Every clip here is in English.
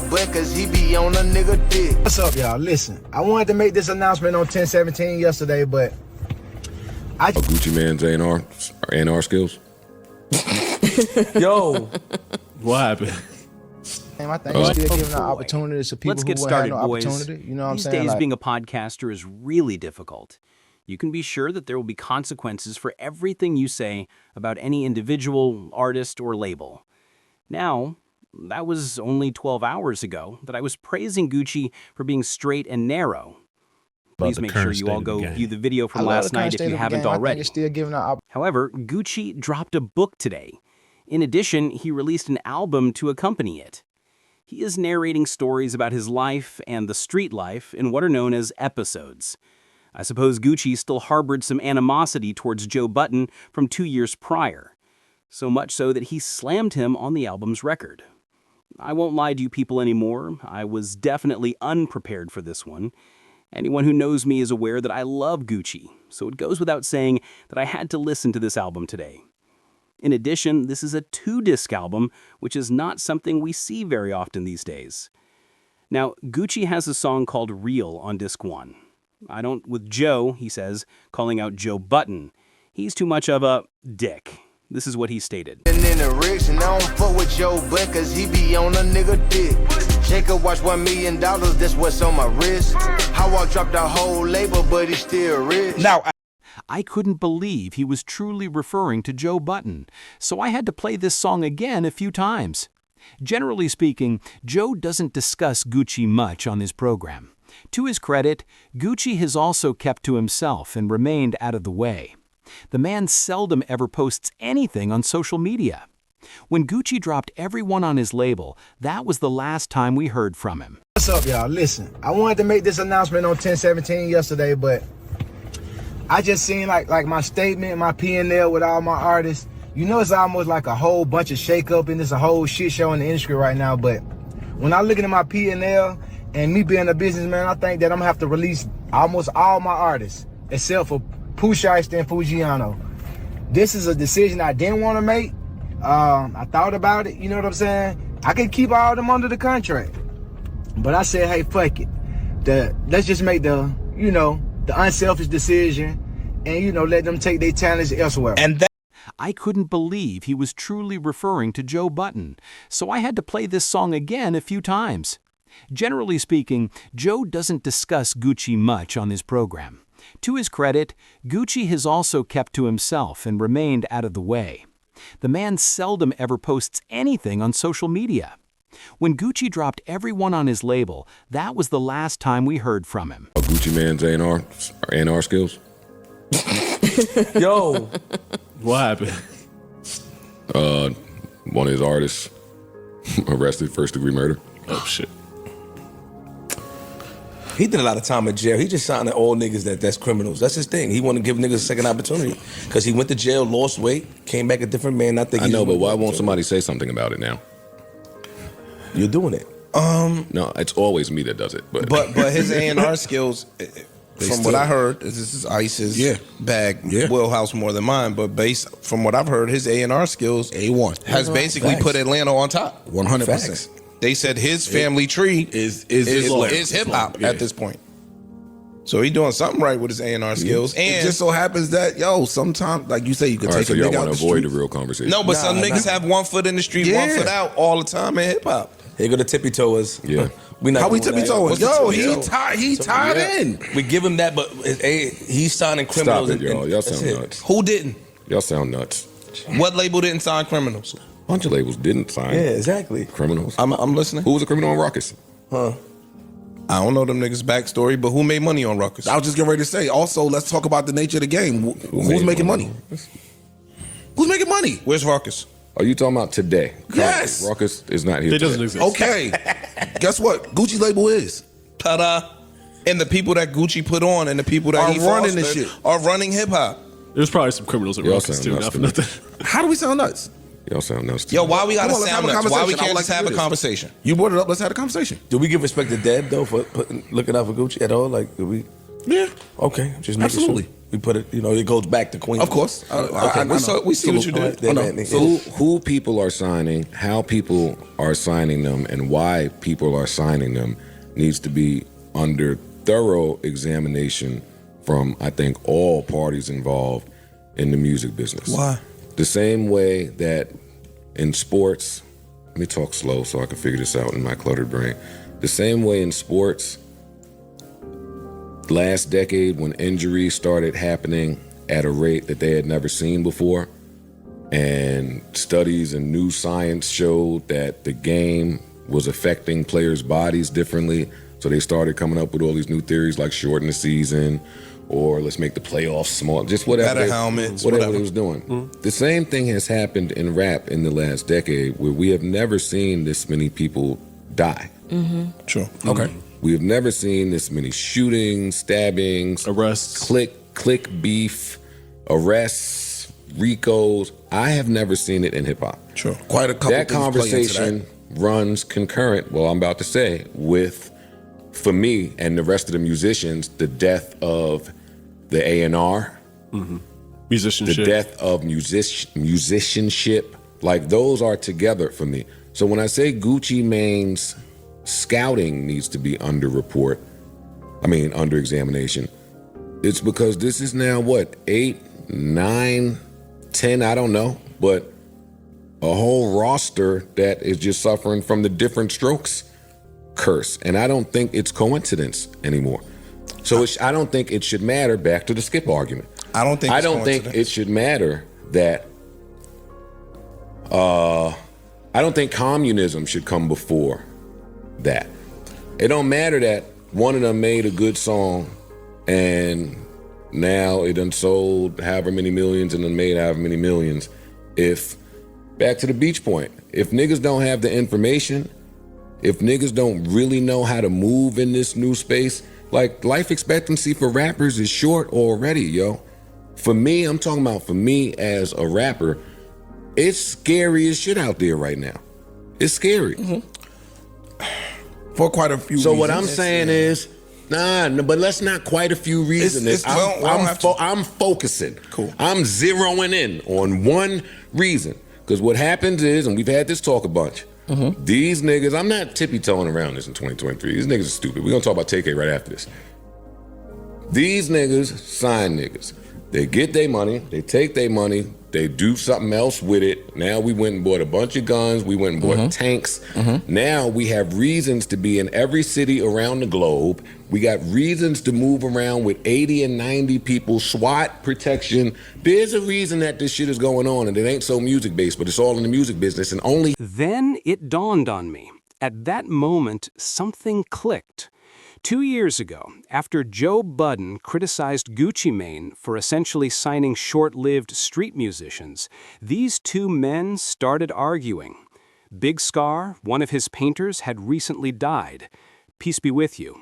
butt cause he be on a nigga dick. What's up, y'all? Listen, I wanted to make this announcement on 10/17 yesterday, but Gucci Man's A&R skills. Yo, what happened? I think we're still giving out opportunities to people let's get who started, have no boys. opportunity. You know what I'm These saying? days, Like, being a podcaster is really difficult. You can be sure that there will be consequences for everything you say about any individual, artist, or label. Now, that was only 12 hours ago that I was praising Gucci for being straight and narrow. Please make sure you all go view the video from last night if you haven't already. Still giving out However, Gucci dropped a book today. In addition, he released an album to accompany it. He is narrating stories about his life and the street life in what are known as episodes. I suppose Gucci still harbored some animosity towards Joe Budden from 2 years prior, so much so that he slammed him on the album's record. I won't lie to you people anymore. I was definitely unprepared for this one. Anyone who knows me is aware that I love Gucci, so it goes without saying that I had to listen to this album today. In addition, this is a 2-disc album, which is not something we see very often these days. Now, Gucci has a song called Real on disc 1. I don't with Joe, he says, calling out Joe Budden. He's too much of a dick. This is what he stated. And in the rich, and I don't fuck with Joe Butt cause he be on a nigga dick. Jacob watch $1 million, that's what's on my wrist. How I dropped the whole label, but he's still rich. Now, I couldn't believe he was truly referring to Joe Budden, so I had to play this song again a few times. Generally speaking, Joe doesn't discuss Gucci much on his program. To his credit, Gucci has also kept to himself and remained out of the way. The man seldom ever posts anything on social media. When Gucci dropped everyone on his label, that was the last time we heard from him. what's up, y'all? Listen, I wanted to make this announcement on 10/17 yesterday, but I just seen like my statement, my P&L with all my artists. You know, it's almost like a whole bunch of shake-up and it's a whole shit show in the industry right now. But when I look at my P&L and me being a businessman, I think that I'm gonna have to release almost all my artists except for Pooh Shiesty and Fujiano. This is a decision I didn't want to make. I thought about it, you know what I'm saying? I could keep all of them under the contract. But I said, hey, fuck it. Let's just make the unselfish decision and, let them take their talents elsewhere. And I couldn't believe he was truly referring to Joe Budden, so I had to play this song again a few times. Generally speaking, Joe doesn't discuss Gucci much on his program. To his credit, Gucci has also kept to himself and remained out of the way. The man seldom ever posts anything on social media. When Gucci dropped everyone on his label, that was the last time we heard from him. Gucci Man's A&R skills. Yo, what happened? One of his artists arrested, first-degree murder. Oh shit. He did a lot of time in jail. He just signing all niggas that's criminals. That's his thing. He want to give niggas a second opportunity because he went to jail, lost weight, came back a different man. I know, but why won't somebody say something about it now? You're doing it. No, it's always me that does it. But his A&R skills, from what I heard, this is Ice's bag, wheelhouse more than mine. But based from what I've heard, his A&R skills A1 has basically put Atlanta on top. 100%. They said his family tree is hip hop at this point. So he doing something right with his A&R skills. And it just so happens that sometimes, like you say, you could take so a y'all nigga out want the to avoid street. the real conversation. No, but some niggas have one foot in the street, one foot out all the time in hip hop. Here go the tippy toes. Yeah. How we tippy toeing? Yo, he tied in. We give him that, but he's signing criminals. Stop it, y'all. Y'all sound nuts. Who didn't? Y'all sound nuts. What label didn't sign criminals? A bunch of labels didn't sign. Yeah, exactly. Criminals. I'm listening. Who was a criminal on Ruckus? I don't know them niggas' backstory, but who made money on Ruckus? I was just getting ready to say. Also, let's talk about the nature of the game. Who's making money? Who's making money? Where's Ruckus? Are you talking about today? Yes. Ruckus is not here It doesn't today. exist. Okay. Guess what? Gucci label is. Ta-da. And the people that Gucci put on and the people that Are he running fostered this shit. are running hip hop. There's probably some criminals at Y'all Ruckus sound too. nuts Not for to me. nothing. How do we sound nuts? Y'all sound nuts. Yo, why we gotta Come on, let's sound have a nuts? Why we conversation. I would can't like just to have hear a this. conversation? You brought it up. Let's have a conversation. Do we give respect to Dead though for looking out for Gucci at all? Like, do we? Yeah. Okay, just making Absolutely. sure. We put it, it goes back to Queens. Of course. Okay, we see what you did. Who people are signing, how people are signing them, and why people are signing them needs to be under thorough examination from, I think, all parties involved in the music business. Why? The same way that in sports, let me talk slow so I can figure this out in my cluttered brain. The same way in sports, last decade when injuries started happening at a rate that they had never seen before, and studies and new science showed that the game was affecting players' bodies differently, so they started coming up with all these new theories like shorten the season, or let's make the playoffs small, just whatever. Better helmets, whatever they was doing. Mm-hmm. The same thing has happened in rap in the last decade, where we have never seen this many people die. Mm-hmm. Sure. Okay. We have never seen this many shootings, stabbings, arrests, click beef, arrests, RICOs. I have never seen it in hip hop. Sure. Quite a couple. That conversation runs concurrent, well, I'm about to say, with, for me and the rest of the musicians, the death of the A&R, musicianship, the death of musicianship. Like, those are together for me. So when I say Gucci Mane's scouting needs to be under examination, it's because this is now, 8, 9, 10, I don't know, but a whole roster that is just suffering from the different strokes curse. And I don't think it's coincidence anymore. So I don't think it should matter, back to the Skip argument. I don't think it should matter that I don't think communism should come before that. It don't matter that one of them made a good song and now it done sold however many millions and done made however many millions. If, back to the Beach Point, if niggas don't have the information, if niggas don't really know how to move in this new space, like, life expectancy for rappers is short already, yo. For me, I'm talking about for me as a rapper, it's scary as shit out there right now. It's scary. Mm-hmm. For quite a few reasons. So what I'm saying is, but let's not quite a few reasons. I'm focusing. Cool. I'm zeroing in on one reason. Because what happens is, and we've had this talk a bunch, these niggas, I'm not tippy-toeing around this in 2023. These niggas are stupid. We're going to talk about TK right after this. These niggas sign niggas. They get their money, they take their money, they do something else with it. Now we went and bought a bunch of guns, we went and bought tanks. Now we have reasons to be in every city around the globe. We got reasons to move around with 80 and 90 people, SWAT protection. There's a reason that this shit is going on, and it ain't so music-based, but it's all in the music business, and only... Then it dawned on me. At that moment, something clicked. 2 years ago, after Joe Budden criticized Gucci Mane for essentially signing short-lived street musicians, these two men started arguing. Big Scar, one of his painters, had recently died. Peace be with you.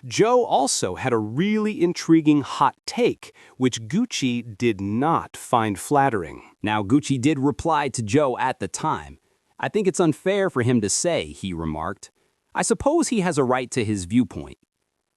Joe also had a really intriguing hot take, which Gucci did not find flattering. Now, Gucci did reply to Joe at the time. "I think it's unfair for him to say," he remarked. "I suppose he has a right to his viewpoint.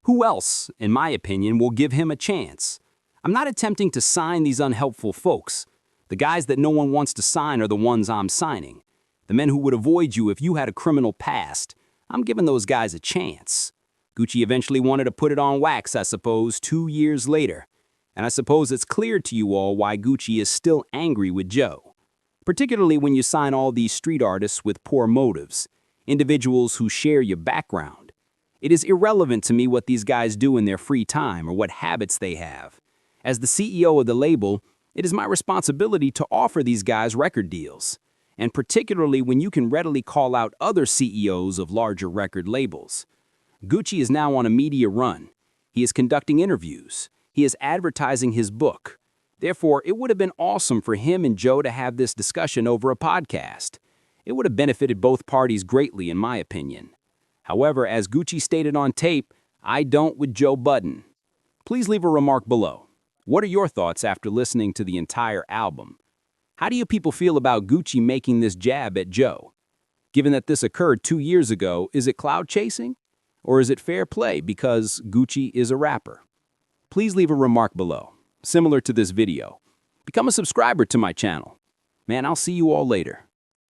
Who else, in my opinion, will give him a chance? I'm not attempting to sign these unhelpful folks. The guys that no one wants to sign are the ones I'm signing. The men who would avoid you if you had a criminal past. I'm giving those guys a chance." Gucci eventually wanted to put it on wax, I suppose, 2 years later. And I suppose it's clear to you all why Gucci is still angry with Joe. Particularly when you sign all these street artists with poor motives, individuals who share your background. It is irrelevant to me what these guys do in their free time or what habits they have. As the CEO of the label, it is my responsibility to offer these guys record deals, and particularly when you can readily call out other CEOs of larger record labels. Gucci is now on a media run. He is conducting interviews. He is advertising his book. Therefore, it would have been awesome for him and Joe to have this discussion over a podcast. It would have benefited both parties greatly, in my opinion. However, as Gucci stated on tape, I don't with Joe Budden. Please leave a remark below. What are your thoughts after listening to the entire album? How do you people feel about Gucci making this jab at Joe? Given that this occurred 2 years ago, is it cloud chasing? Or is it fair play because Gucci is a rapper? Please leave a remark below. similar to this video. Become a subscriber to my channel. Man, I'll see you all later.